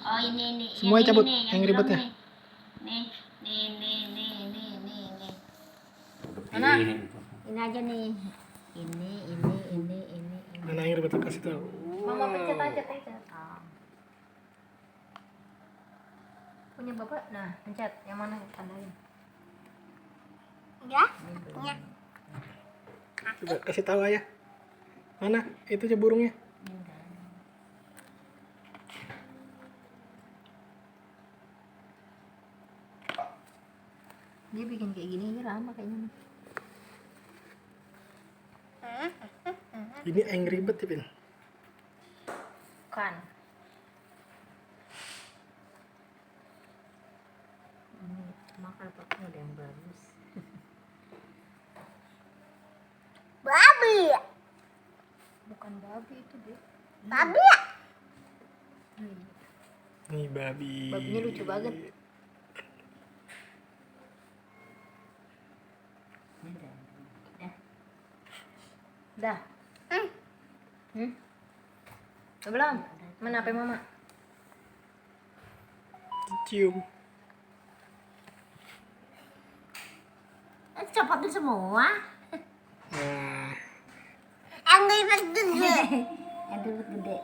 Oh ini. Semua yang cabut, ini, yang ribetnya. Nih. Mana? Ini aja nih. Ini. Mana yang ribet kasih tahu. Mama pencet aja. Punya bapak, nah pencet yang mana tandain. Ya. Coba kasih tahu ayah. Mana itu aja burungnya? Dia bikin kayak gini aja lama kayaknya. Ini yang ribet ya, Pin. Kan. Ini makan pakai ada yang bagus. Babi. Bukan babi itu deh. Babi. Nih babi. Babinya lucu banget. Dah. Udah belum? Mana HP mama? Cium. Copotin semua. Nah, Yang ribet gede. Yang ribet gede.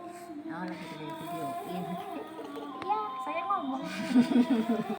Oh, lagi videoin. Ya, saya ngomong.